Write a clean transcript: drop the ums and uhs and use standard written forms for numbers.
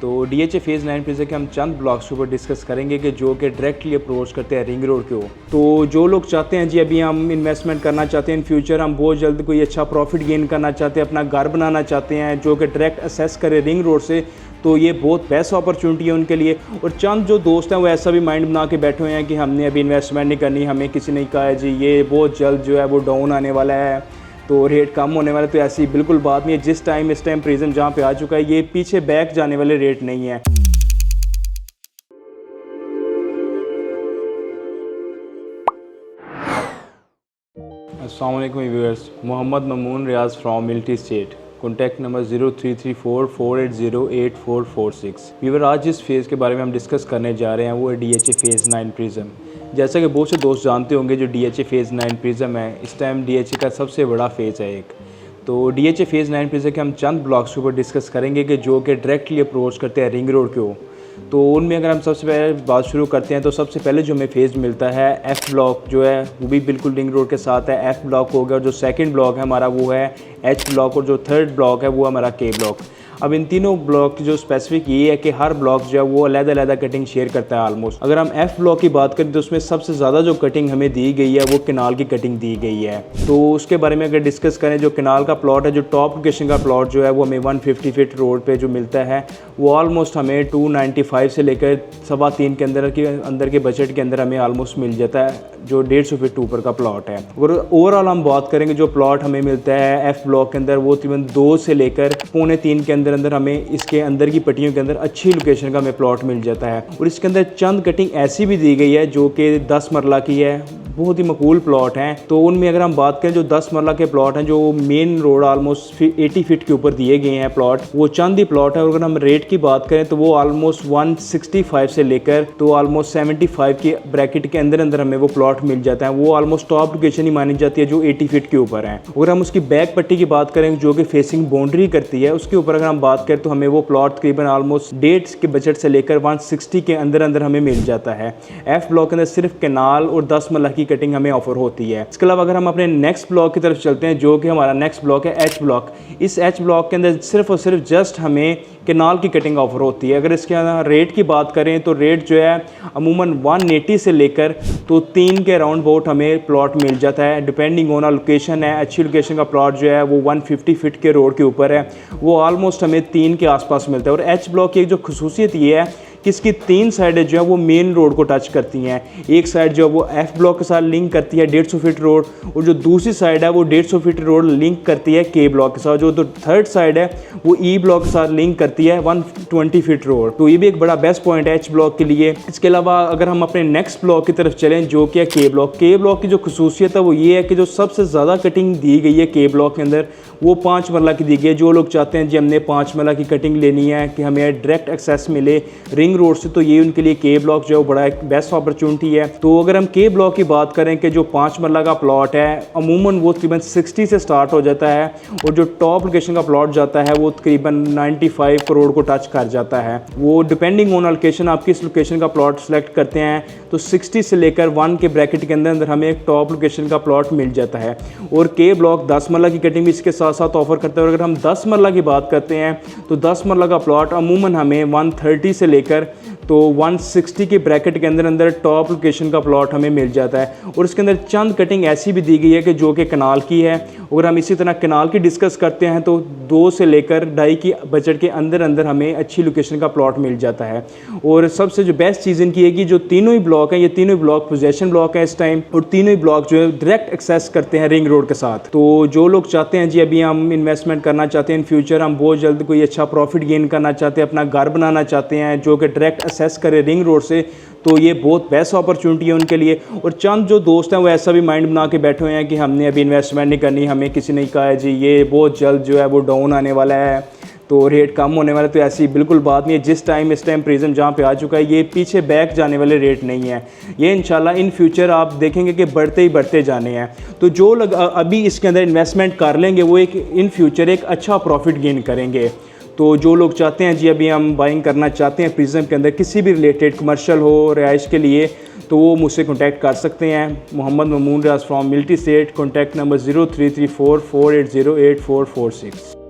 तो DHA phase 9 prism के हम चंद ब्लॉक्स के ऊपर डिस्कस करेंगे कि जो कि डायरेक्टली अप्रोच करते हैं रिंग रोड को। तो जो लोग चाहते हैं जी अभी हम इन्वेस्टमेंट करना चाहते हैं, इन फ्यूचर हम बहुत जल्द कोई अच्छा प्रॉफिट गेन करना चाहते हैं, अपना घर बनाना चाहते हैं जो कि डायरेक्ट एक्सेस करे रिंग रोड से, तो ये बहुत बेस्ट अपॉर्चुनिटी है उनके लिए। और चंद जो दोस्त हैं वो ऐसा भी माइंड बना के बैठे हुए हैं कि हमने अभी इन्वेस्टमेंट नहीं करनी, हमें किसी ने कहा है जी ये बहुत जल्द जो है वो डाउन आने वाला है, तो रेट कम होने वाला। तो ऐसी बिल्कुल बात नहीं है। इस टाइम प्रिज्म जहाँ पे आ चुका है, ये पीछे बैक जाने वाले रेट नहीं है। अस्सलाम वालेकुम व्यूअर्स, मोहम्मद ममून रियाज फ्रॉम मिल्टी स्टेट। Contact number 0334480846। व्यूअर, आज जिस फेज़ के बारे में हम डिस्कस करने जा रहे हैं वो है डीएचए फेज़ 9 प्रिज्म। जैसा कि बहुत से दोस्त जानते होंगे, जो डीएचए फेज़ 9 प्रिज्म है इस टाइम डीएचए का सबसे बड़ा फेज़ है एक। तो डीएचए फेज़ 9 प्रिज्म के हम चंद ब्लॉक्स के ऊपर डिस्कस करेंगे कि जो कि डायरेक्टली अप्रोच करते हैं रिंग रोड को। तो उनमें अगर हम सबसे पहले बात शुरू करते हैं तो सबसे पहले जो हमें फेज़ मिलता है एफ़ ब्लॉक जो है वो भी बिल्कुल रिंग रोड के साथ है। एफ़ ब्लॉक हो गया, और जो सेकंड ब्लॉक है हमारा वो है एच ब्लॉक, और जो थर्ड ब्लॉक है वो हमारा के ब्लॉक। अब इन तीनों ब्लॉक की जो स्पेसिफिक ये है कि हर ब्लॉक जो है वो अलग-अलग कटिंग शेयर करता है ऑलमोस्ट। अगर हम एफ़ ब्लॉक की बात करें तो उसमें सबसे ज़्यादा जो कटिंग हमें दी गई है वो केनाल की कटिंग दी गई है। तो उसके बारे में अगर डिस्कस करें, जो केनाल का प्लॉट है, जो टॉप लोकेशन का प्लॉट जो है वो हमें 150 फीट रोड पे जो मिलता है वो ऑलमोस्ट हमें 295 से लेकर 3.25 के अंदर के बजट के अंदर हमें ऑलमोस्ट मिल जाता है, जो 150 फीट ऊपर का प्लॉट है। अगर ओवरऑल हम बात करेंगे जो प्लॉट हमें मिलता है एफ़ ब्लॉक के अंदर वो तकरीबन 2 से लेकर 2.25 के अंदर हमें इसके अंदर की पट्टियों के अंदर अच्छी लोकेशन का हमें प्लॉट मिल जाता है। और इसके अंदर चंद कटिंग ऐसी भी दी गई है जो कि 10 मरला की है, बहुत ही मकबूल प्लॉट हैं। तो उनमें अगर हम बात करें जो 10 मरला के प्लॉट हैं, जो मेन रोड ऑलमोस्ट 80 फीट के ऊपर दिए गए हैं प्लॉट, वो चंद ही प्लॉट है। और अगर हम रेट की बात करें तो वो ऑलमोस्ट 165 से लेकर तो ऑलमोस्ट 75 की ब्रैकेट के अंदर हमें वो प्लॉट मिल जाता है। वो ऑलमोस्ट टॉप लोकेशन ही मानी जाती है जो 80 फीट के ऊपर है। अगर हम उसकी बैक पट्टी की बात करें जो कि फेसिंग बाउंड्री करती है, उसके ऊपर अगर हम बात करें तो हमें वो प्लॉट तकरीबन ऑलमोस्ट 1.5 के बजट से लेकर 160 के अंदर हमें मिल जाता है। एफ ब्लॉक के अंदर सिर्फ केनाल और 10 मरला की कटिंग हमें ऑफर होती है। इसके अलावा अगर हम अपने नेक्स्ट ब्लॉक की तरफ चलते हैं जो कि हमारा नेक्स्ट ब्लॉक है एच ब्लॉक। इस एच ब्लॉक के अंदर सिर्फ और सिर्फ जस्ट हमें केनाल की कटिंग ऑफर होती है। अगर इसके रेट की बात करें तो रेट जो है अमूमन 180 से लेकर तो 3 के राउंड बोट हमें प्लॉट मिल जाता है, डिपेंडिंग ऑन लोकेशन है। अच्छी लोकेशन का प्लॉट जो है वो 150 फीट के रोड के ऊपर है, वो ऑलमोस्ट हमें 3 के आसपास मिलता है। और एच ब्लॉक की एक जो खसूसियत ये है कि इसकी 3 साइडें जो है वो मेन रोड को टच करती हैं। एक साइड जो है वो एफ ब्लॉक के साथ लिंक करती है 150 फीट रोड, और जो दूसरी साइड है वो 150 फीट रोड लिंक करती है के ब्लॉक के साथ। जो थर्ड साइड है वो ई ब्लॉक के साथ लिंक करती है 120 फीट रोड। तो ये भी एक बड़ा बेस्ट पॉइंट है एच ब्लॉक के लिए। इसके अलावा अगर हम अपने नेक्स्ट ब्लॉक की तरफ चलें जो कि है के ब्लॉक। के ब्लॉक की जो खसूसियत है वो ये है कि जो सबसे ज़्यादा कटिंग दी गई है के ब्लॉक के अंदर वो 5 मरला की दी गई है। जो लोग चाहते हैं जी हमने 5 मरला की कटिंग लेनी है कि हमें डायरेक्ट एक्सेस मिले रिंग रोड से, तो ये उनके लिए के ब्लॉक जो है बड़ा एक बेस्ट अपॉर्चुनिटी है। तो अगर हम के ब्लॉक की बात करें कि जो 5 मरला का प्लॉट है अमूमन वो तकरीबन 60 से स्टार्ट हो जाता है, और जो टॉप लोकेशन का प्लॉट जाता है वो तकरीबन 95 करोड़ को टच कर जाता है। वो डिपेंडिंग ऑन लोकेशन, आप किस लोकेशन का प्लॉट सेलेक्ट करते हैं तो 60 से लेकर 1 के ब्रैकेट के अंदर हमें एक टॉप लोकेशन का प्लॉट मिल जाता है। और के ब्लॉक 10 मरला की कटिंग भी इसके साथ साथ ऑफर करता है। और अगर हम 10 मरला की बात करते हैं तो 10 मरला का प्लॉट अमूमन हमें 130 से लेकर तो 160 के ब्रैकेट के अंदर टॉप लोकेशन का प्लॉट हमें मिल जाता है। और इसके अंदर चंद कटिंग ऐसी भी दी गई है कि जो कि कनाल की है। अगर हम इसी तरह कनाल की डिस्कस करते हैं तो 2 से लेकर 2.5 की बजट के अंदर हमें अच्छी लोकेशन का प्लॉट मिल जाता है। और सबसे जो बेस्ट चीज़ इनकी है कि जो तीनों ही ब्लॉक हैं, ये तीनों ही ब्लॉक पोजेशन ब्लॉक है इस टाइम, और तीनों ही ब्लॉक जो है डायरेक्ट एक्सेस करते हैं रिंग रोड के साथ। तो जो लोग चाहते हैं जी अभी हम इन्वेस्टमेंट करना चाहते हैं, इन फ्यूचर हम बहुत जल्द कोई अच्छा प्रॉफिट गेन करना चाहते हैं, अपना घर बनाना चाहते हैं जो कि डायरेक्ट एक्सेस करे रिंग रोड से, तो ये बहुत बेस्ट अपॉर्चुनिटी है उनके लिए। और चंद जो दोस्त हैं वो ऐसा भी माइंड बना के बैठे हुए हैं कि हमने अभी इन्वेस्टमेंट नहीं करनी, हमें किसी ने कहा है जी ये बहुत जल्द जो है वो डाउन आने वाला है, तो रेट कम होने वाला। तो ऐसी बिल्कुल बात नहीं है। इस टाइम प्रिज्म जहाँ पे आ चुका है, ये पीछे बैक जाने वाले रेट नहीं है। ये इंशाल्लाह इन फ्यूचर आप देखेंगे कि बढ़ते ही बढ़ते जाने हैं। तो जो लोग अभी इसके अंदर इन्वेस्टमेंट कर लेंगे वो एक इन फ्यूचर एक अच्छा प्रॉफिट गेन करेंगे। तो जो लोग चाहते हैं जी अभी हम बाइंग करना चाहते हैं प्रिज्म के अंदर किसी भी रिलेटेड कमर्शियल हो, रिहाइश के लिए, तो वो मुझसे कॉन्टैक्ट कर सकते हैं। मोहम्मद ममून रियाज फ्रॉम मिल्टी स्टेट। Contact number 0334480846।